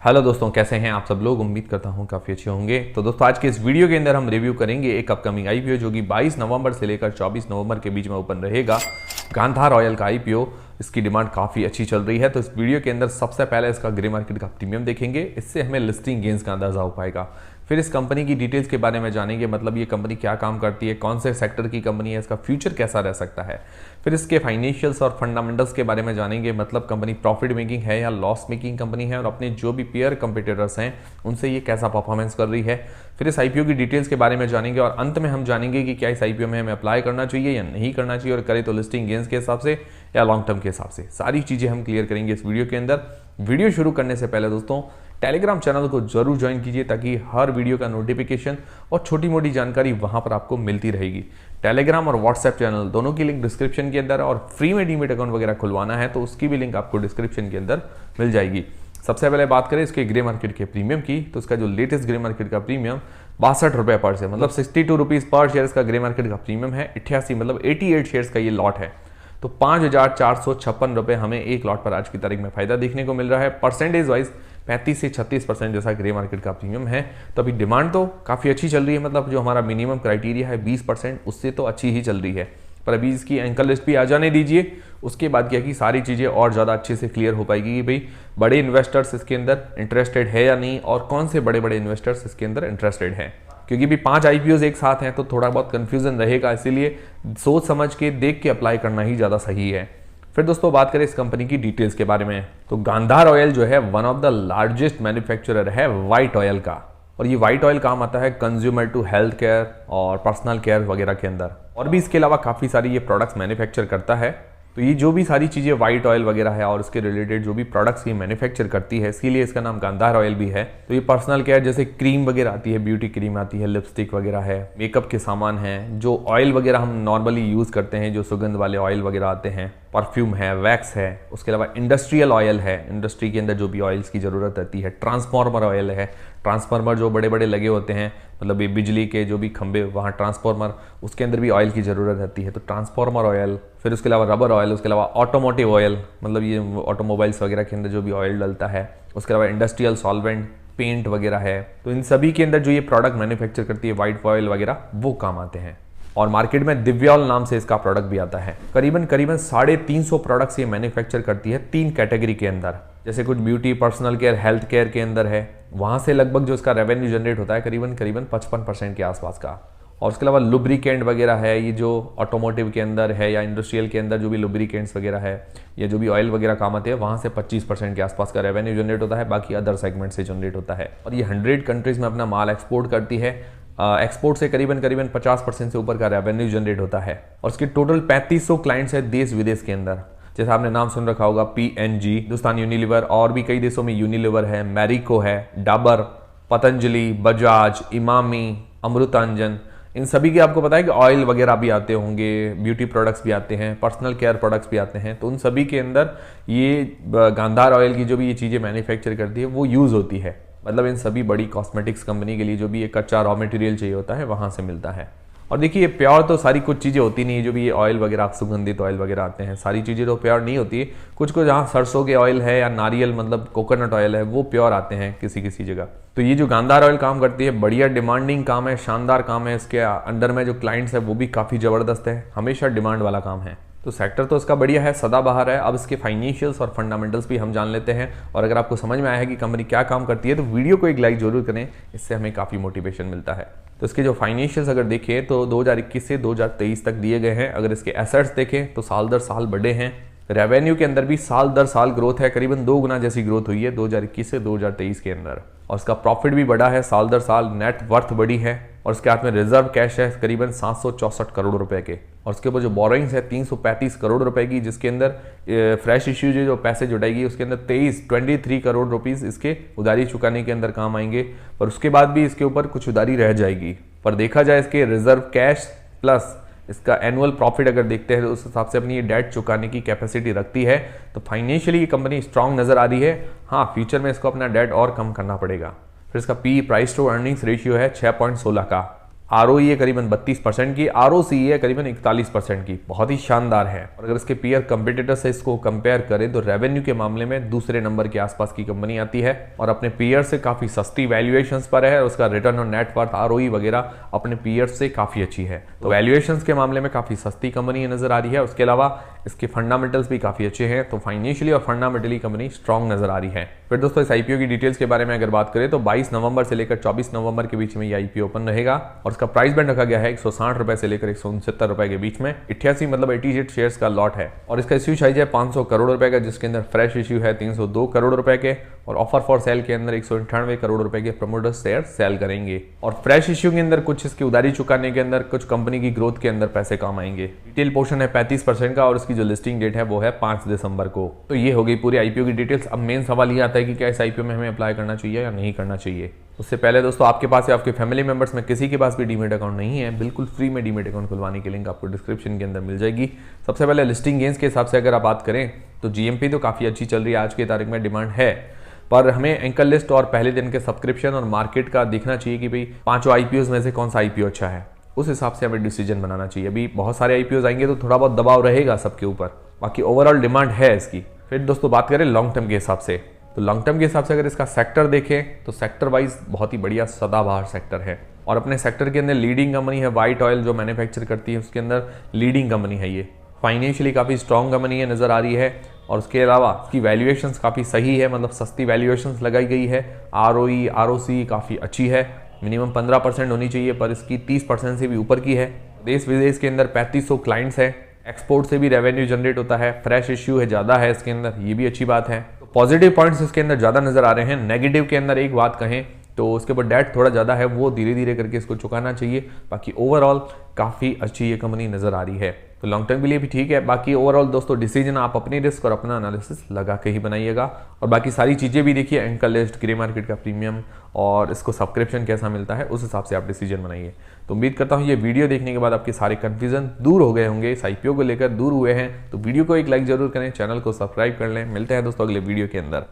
Hello दोस्तों, कैसे हैं आप सब लोग। उम्मीद करता हूं काफ़ी अच्छे होंगे। तो दोस्तों आज के इस वीडियो के अंदर हम रिव्यू करेंगे एक अपकमिंग आईपीओ जो कि 22 नवंबर से लेकर 24 नवंबर के बीच में ओपन रहेगा। गांधार ऑयल का आईपीओ, इसकी डिमांड काफ़ी अच्छी चल रही है। तो इस वीडियो के अंदर सबसे पहले इसका ग्रे मार्केट का प्रीमियम देखेंगे, इससे हमें लिस्टिंग गेंस का अंदाजा हो पाएगा। फिर इस कंपनी की डिटेल्स के बारे में जानेंगे, मतलब ये कंपनी क्या काम करती है, कौन से सेक्टर की कंपनी है, इसका फ्यूचर कैसा रह सकता है। फिर इसके फाइनेंशियल्स और फंडामेंटल्स के बारे में जानेंगे, मतलब कंपनी प्रॉफिट मेकिंग है या लॉस मेकिंग कंपनी है, और अपने जो भी पेयर कंपटीटर्स हैं उनसे ये कैसा परफॉर्मेंस कर रही है। फिर इस आईपीओ की डिटेल्स के बारे में जानेंगे और अंत में हम जानेंगे कि क्या इस आईपीओ में हमें अप्लाई करना चाहिए या नहीं करना चाहिए, और करें तो लिस्टिंग गेंस के हिसाब से या लॉन्ग टर्म के हिसाब से। सारी चीज़ें हम क्लियर करेंगे इस वीडियो के अंदर। वीडियो शुरू करने से पहले दोस्तों टेलीग्राम चैनल को जरूर ज्वाइन कीजिए, ताकि हर वीडियो का नोटिफिकेशन और छोटी मोटी जानकारी वहां पर आपको मिलती रहेगी। टेलीग्राम और व्हाट्सएप चैनल दोनों की लिंक डिस्क्रिप्शन के अंदर, और फ्री में डीमेट अकाउंट वगैरह खुलवाना है तो उसकी भी लिंक आपको डिस्क्रिप्शन के अंदर मिल जाएगी। सबसे पहले बात करें इसके ग्रे मार्केट के प्रीमियम की, तो इसका जो लेटेस्ट ग्रे मार्केट का प्रीमियम 62 रुपये पर से, मतलब 62 रुपीज़ पर शेयर इसका ग्रे मार्केट का प्रीमियम है। 88 मतलब 88 शेयर्स का ये लॉट है। तो 5,456 रुपये हमें एक लॉट पर आज की तारीख में फायदा देखने को मिल रहा है। परसेंटेज वाइज 35 से 36% जैसा ग्रे मार्केट का प्रीमियम है। तो अभी डिमांड तो काफ़ी अच्छी चल रही है, मतलब जो हमारा मिनिमम क्राइटेरिया है 20%, उससे तो अच्छी ही चल रही है। पर अभी इसकी एंकर लिस्ट भी आ जाने दीजिए, उसके बाद क्या कि सारी चीज़ें और ज़्यादा अच्छे से क्लियर हो पाएगी कि भाई बड़े इन्वेस्टर्स इसके अंदर इंटरेस्टेड है या नहीं, और कौन से बड़े बड़े इन्वेस्टर्स इसके अंदर इंटरेस्टेड हैं। क्योंकि भी 5 आईपीओज एक साथ हैं तो थोड़ा बहुत कंफ्यूजन रहेगा, इसीलिए सोच समझ के देख के अप्लाई करना ही ज़्यादा सही है। फिर दोस्तों बात करें इस कंपनी की डिटेल्स के बारे में, तो गांधार ऑयल जो है one of the largest manufacturer है व्हाइट ऑयल का। और ये व्हाइट ऑयल काम आता है कंज्यूमर टू हेल्थ केयर और पर्सनल केयर वगैरह के अंदर, और भी इसके अलावा काफ़ी सारी ये प्रोडक्ट्स मैन्युफैक्चर करता है। तो ये जो भी सारी चीज़ें व्हाइट ऑयल वगैरह है और उसके रिलेटेड जो भी प्रोडक्ट्स ये मैन्युफैक्चर करती है, इसीलिए इसका नाम गांधार ऑयल भी है। तो ये पर्सनल केयर जैसे क्रीम वगैरह आती है, ब्यूटी क्रीम आती है, लिपस्टिक वगैरह है, मेकअप के सामान हैं, जो ऑयल वगैरह हम नॉर्मली यूज़ करते हैं, जो सुगंध वाले ऑयल वगैरह आते हैं, परफ्यूम है, वैक्स है, उसके अलावा इंडस्ट्रियल ऑयल है, इंडस्ट्री के अंदर जो भी ऑयल्स की ज़रूरत रहती है, ट्रांसफार्मर ऑयल है, ट्रांसफार्मर जो बड़े बड़े लगे होते हैं, मतलब ये बिजली के जो भी खंभे वहाँ ट्रांसफार्मर, उसके अंदर भी ऑयल की ज़रूरत रहती है, तो ट्रांसफार्मर ऑयल। फिर उसके अलावा रबर ऑयल, उसके अलावा ऑटोमोटिव ऑयल, मतलब ये ऑटोमोबाइल्स वगैरह के अंदर जो भी ऑयल डलता है, उसके अलावा इंडस्ट्रियल सॉल्वेंट, पेंट वगैरह है। तो इन सभी के अंदर जो ये प्रोडक्ट मैन्युफैक्चर करती है व्हाइट ऑयल वगैरह, वो काम आते हैं। और मार्केट में दिव्यॉल नाम से इसका प्रोडक्ट भी आता है। करीबन 350 प्रोडक्ट्स ये मैन्युफैक्चर करती है 3 कैटेगरी के अंदर, जैसे कुछ beauty, personal care, health care के अंदर है। वहाँ से लगभग जो इसका रेवेन्यू जनरेट होता है करीबन 55% के आसपास का। और उसके अलावा लुब्रिकेंट वगैरह है, ये जो ऑटोमोटिव के अंदर है या इंडस्ट्रियल के अंदर जो भी लुब्रिकेंट्स वगैरह है या जो भी ऑयल वगैरह काम आते हैं, वहाँ से 25% के आसपास का रेवेन्यू जनरेट होता है। बाकी अदर सेगमेंट से जनरेट होता है। और ये 100 कंट्रीज़ में अपना माल एक्सपोर्ट करती है। एक्सपोर्ट से करीबन 50% से ऊपर का रेवेन्यू जनरेट होता है। और उसके टोटल 3500 क्लाइंट्स है देश विदेश के अंदर। जैसे आपने नाम सुन रखा होगा पीएनजी, हिंदुस्तान यूनिलीवर, और भी कई देशों में यूनिलीवर है, मैरिको है, डाबर, पतंजलि, बजाज, इमामी, अमृतांजन, इन सभी के आपको पता है कि ऑयल वगैरह भी आते होंगे, ब्यूटी प्रोडक्ट्स भी आते हैं, पर्सनल केयर प्रोडक्ट्स भी आते हैं। तो उन सभी के अंदर ये गांधार ऑयल की जो भी ये चीज़ें मैन्युफैक्चर करती है वो यूज़ होती है। मतलब इन सभी बड़ी कॉस्मेटिक्स कंपनी के लिए जो भी ये कच्चा रॉ मटेरियल चाहिए होता है वहाँ से मिलता है। और देखिए प्योर तो सारी कुछ चीज़ें होती नहीं है, जो भी ये ऑयल वगैरह सुगंधित ऑयल वगैरह आते हैं, सारी चीज़ें तो प्योर नहीं होती है। कुछ जहाँ सरसों के ऑयल है या नारियल मतलब कोकोनट ऑयल है, वो प्योर आते हैं किसी किसी जगह। तो ये जो गांधार ऑयल काम करती है, बढ़िया डिमांडिंग काम है, शानदार काम है। इसके अंडर में जो क्लाइंट्स है वो भी काफ़ी ज़बरदस्त है, हमेशा डिमांड वाला काम है। तो सेक्टर तो इसका बढ़िया है, सदाबहार है। अब इसके फाइनेंशियल्स और फंडामेंटल्स भी हम जान लेते हैं। और अगर आपको समझ में आया है कि कंपनी क्या काम करती है तो वीडियो को एक लाइक जरूर करें, इससे हमें काफ़ी मोटिवेशन मिलता है। तो इसके जो फाइनेंशियल्स अगर देखें तो 2021 से 2023 तक दिए गए हैं। अगर इसके एसेट्स देखें तो साल दर साल बढ़े हैं। रेवेन्यू के अंदर भी साल दर साल ग्रोथ है, करीबन 2 गुना जैसी ग्रोथ हुई है 2021 से 2023 के अंदर। और इसका प्रॉफिट भी बढ़ा है साल दर साल, नेट वर्थ बढ़ी है। और इसके हाथ में रिजर्व कैश है करीबन 764 करोड़ रुपए के। और उसके ऊपर जो बोरोइंग्स है 335 करोड़ रुपए की, जिसके अंदर फ्रेश इश्यू जो पैसे जुटाएगी उसके अंदर 23 करोड़ रुपीस इसके उधारी चुकाने के अंदर काम आएंगे। पर उसके बाद भी इसके ऊपर कुछ उधारी रह जाएगी। पर देखा जाए इसके रिजर्व कैश प्लस इसका एनुअल प्रॉफिट अगर देखते हैं तो उस हिसाब से अपनी ये डेट चुकाने की कैपेसिटी रखती है। तो फाइनेंशियली ये कंपनी स्ट्रांग नजर आ रही है। हाँ, फ्यूचर में इसको अपना डेट और कम करना पड़ेगा। फिर इसका P price to earnings ratio है 6.16 का। ROE है करीबन 32% की, ROCE है करीबन 41% की, बहुत ही शानदार है। और अगर इसके पीयर कंपटीटर से इसको कंपेयर करें तो रेवेन्यू के मामले में दूसरे नंबर के आसपास की कंपनी आती है और अपने पीयर से काफी सस्ती वैल्यूएशंस पर है और उसका return on net worth ROE वगैरह अपने पीयर से काफी अच्छी है। तो वैल्यूएशंस के मामले में काफी सस्ती कंपनी नजर आ रही है। उसके अलावा इसके फंडामेंटल्स भी काफी अच्छे हैं, तो फाइनेंशियली और फंडामेंटली कंपनी स्ट्रांग नजर आ रही है। फिर दोस्तों इस आईपीओ की डिटेल्स के बारे में अगर बात करें तो 22 नवंबर से लेकर 24 नवंबर के बीच में ये आईपीओ ओपन रहेगा और इसका प्राइस बैंड रखा गया है 160 रुपए से लेकर 169 रुपए के बीच में। 88 मतलब 88 शेयर्स का लॉट है और इसका इश्यू साइज है 500 करोड़ रुपए का, जिसके अंदर फ्रेश इश्यू है 302 करोड़ रुपए के और ऑफर फॉर सेल के अंदर 198 करोड़ रुपए के प्रमोटर्स शेयर सेल करेंगे। और फ्रेश इश्यू के अंदर कुछ इसकी उधारी चुकाने के अंदर कुछ कंपनी की ग्रोथ के अंदर पैसे काम आएंगे। डिटेल पोर्शन है 35% का और इसकी जो लिस्टिंग डेट है वो है 5 दिसंबर को। तो ये हो गई पूरी आईपीओ की डिटेल्स। अब मेन सवाल ये आता है कि क्या इस आईपीओ में हमें अप्लाई करना चाहिए या नहीं करना चाहिए। उससे पहले दोस्तों आपके पास या आपके फैमिली मेंबर्स में किसी के पास भी डीमेट अकाउंट नहीं है, बिल्कुल फ्री में डीमेट अकाउंट खुलवाने की लिंक आपको डिस्क्रिप्शन के अंदर मिल जाएगी। सबसे पहले लिस्टिंग गेन्स के हिसाब से अगर आप बात करें तो जीएमपी तो काफ़ी अच्छी चल रही है, आज की तारीख में डिमांड है, पर हमें एंकर लिस्ट और पहले दिन के सब्सक्रिप्शन और मार्केट का देखना चाहिए कि भाई पांचों आईपीओ में से कौन सा आईपीओ अच्छा है, उस हिसाब से हमें डिसीजन बनाना चाहिए। अभी बहुत सारे आईपीओ आएंगे तो थोड़ा बहुत दबाव रहेगा सबके ऊपर, बाकी ओवरऑल डिमांड है इसकी। फिर दोस्तों बात करें लॉन्ग टर्म के हिसाब से, तो लॉन्ग टर्म के हिसाब से अगर इसका सेक्टर देखें तो सेक्टर वाइज बहुत ही बढ़िया सदाबहार सेक्टर है और अपने सेक्टर के अंदर लीडिंग कंपनी है। वाइट ऑयल जो मैन्युफैक्चर करती है उसके अंदर लीडिंग कंपनी है ये। फाइनेंशियली काफ़ी स्ट्रॉन्ग कंपनी है, नज़र आ रही है और उसके अलावा इसकी वैल्यूएशंस काफ़ी सही है, मतलब सस्ती वैल्यूएशंस लगाई गई है। ROE ROC काफ़ी अच्छी है, मिनिमम 15% होनी चाहिए पर इसकी 30% से भी ऊपर की है। देश विदेश के अंदर 3500 क्लाइंट्स हैं, एक्सपोर्ट से भी रेवेन्यू जनरेट होता है, फ्रेश इश्यू है ज़्यादा है इसके अंदर, ये भी अच्छी बात है। पॉजिटिव पॉइंट्स इसके अंदर ज़्यादा नजर आ रहे हैं। नेगेटिव के अंदर एक बात कहें तो उसके ऊपर डेट थोड़ा ज़्यादा है, वो धीरे धीरे करके इसको चुकाना चाहिए। बाकी ओवरऑल काफ़ी अच्छी ये कंपनी नज़र आ रही है, तो लॉन्ग टर्म के लिए भी ठीक है। बाकी ओवरऑल दोस्तों डिसीजन आप अपनी रिस्क और अपना एनालिसिस लगा के ही बनाइएगा और बाकी सारी चीज़ें भी देखिए, एंकर लिस्ट, ग्रे मार्केट का प्रीमियम और इसको सब्सक्रिप्शन कैसा मिलता है, उस हिसाब से आप डिसीजन बनाइए। तो उम्मीद करता हूँ ये वीडियो देखने के बाद आपके सारे कन्फ्यूजन दूर हो गए होंगे, इस आईपीओ को लेकर दूर हुए हैं। तो वीडियो को एक लाइक जरूर करें, चैनल को सब्सक्राइब कर लें। मिलते हैं दोस्तों अगले वीडियो के अंदर।